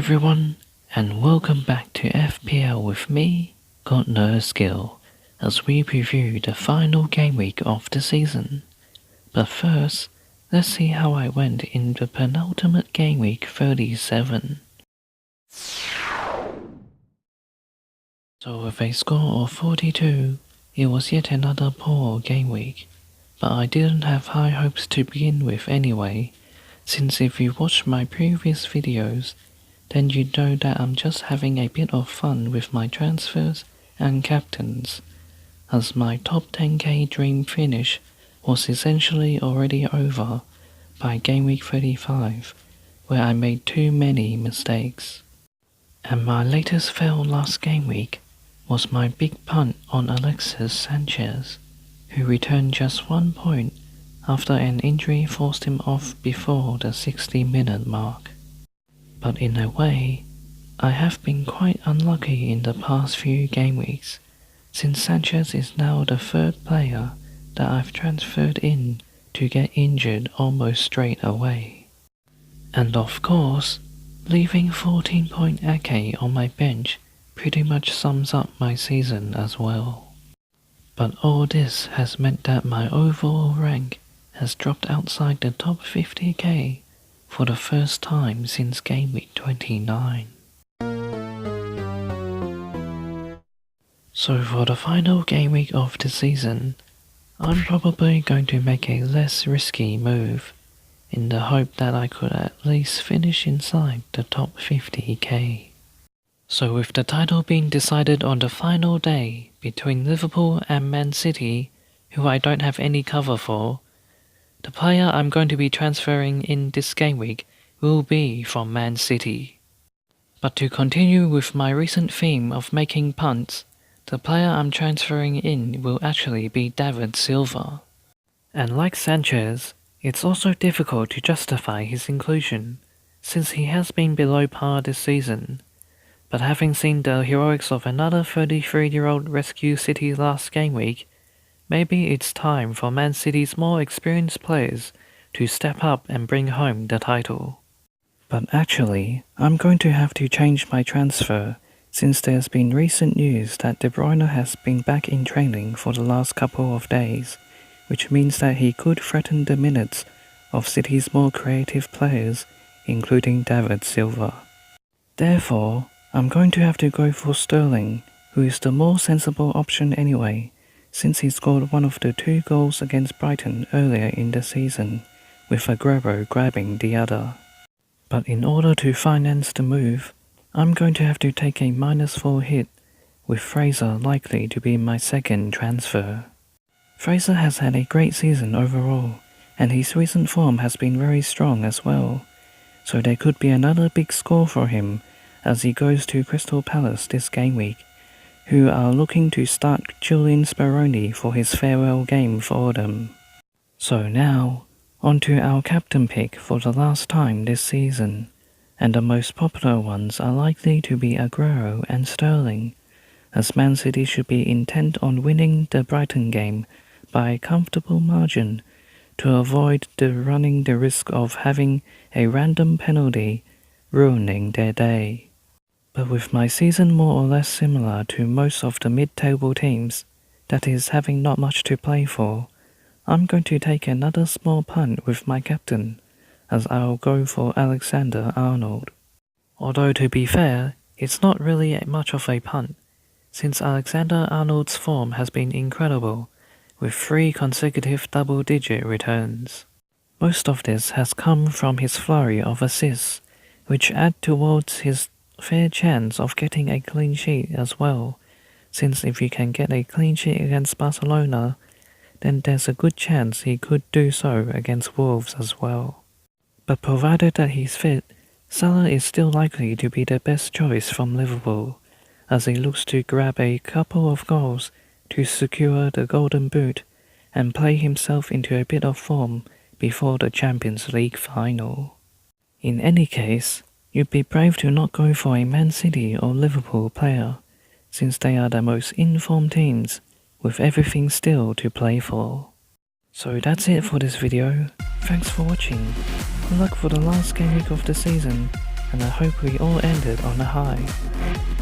everyone, and welcome back to FPL with me, Contenders, as we preview the final game week of the season. But first, let's see how I went in the penultimate game week 37. So with a score of 42, it was yet another poor game week, but I didn't have high hopes to begin with anyway, since if you watched my previous videos, then you know that I'm just having a bit of fun with my transfers and captains, as my top 10k dream finish was essentially already over by game week 35, where I made too many mistakes. And my latest fail last game week was my big punt on Alexis Sanchez, who returned just 1 point after an injury forced him off before the 60-minute mark. But in a way, I have been quite unlucky in the past few game weeks, since Sanchez is now the third player that I've transferred in to get injured almost straight away. And of course, leaving 14-point Ake on my bench pretty much sums up my season as well. But all this has meant that my overall rank has dropped outside the top 50k for the first time since game week 29. So for the final game week of the season, I'm probably going to make a less risky move, in the hope that I could at least finish inside the top 50k. So with the title being decided on the final day between Liverpool and Man City, who I don't have any cover for, the player I'm going to be transferring in this game week will be from Man City. But to continue with my recent theme of making punts, the player I'm transferring in will actually be David Silva. And like Sanchez, it's also difficult to justify his inclusion, since he has been below par this season. But having seen the heroics of another 33-year-old rescue City last game week, maybe it's time for Man City's more experienced players to step up and bring home the title. But actually, I'm going to have to change my transfer, since there's been recent news that De Bruyne has been back in training for the last couple of days, which means that he could threaten the minutes of City's more creative players, including David Silva. Therefore, I'm going to have to go for Sterling, who is the more sensible option anyway, since he scored one of the 2 goals against Brighton earlier in the season, with Aguero grabbing the other. But in order to finance the move, I'm going to have to take a -4 hit, with Fraser likely to be my second transfer. Fraser has had a great season overall, and his recent form has been very strong as well, so there could be another big score for him as he goes to Crystal Palace this game week, who are looking to start Julian Speroni for his farewell game for them. So now, on to our captain pick for the last time this season, and the most popular ones are likely to be Aguero and Sterling, as Man City should be intent on winning the Brighton game by a comfortable margin to avoid running the risk of having a random penalty ruining their day. But with my season more or less similar to most of the mid-table teams, that is having not much to play for, I'm going to take another small punt with my captain, as I'll go for Alexander-Arnold. Although to be fair, it's not really much of a punt, since Alexander-Arnold's form has been incredible, with 3 consecutive double-digit returns. Most of this has come from his flurry of assists, which add towards his fair chance of getting a clean sheet as well, since if he can get a clean sheet against Barcelona, then there's a good chance he could do so against Wolves as well. But provided that he's fit, Salah is still likely to be the best choice from Liverpool, as he looks to grab a couple of goals to secure the Golden Boot and play himself into a bit of form before the Champions League final. In any case, you'd be brave to not go for a Man City or Liverpool player, since they are the most informed teams, with everything still to play for. So that's it for this video. Thanks for watching. Good luck for the last game week of the season, and I hope we all ended on a high.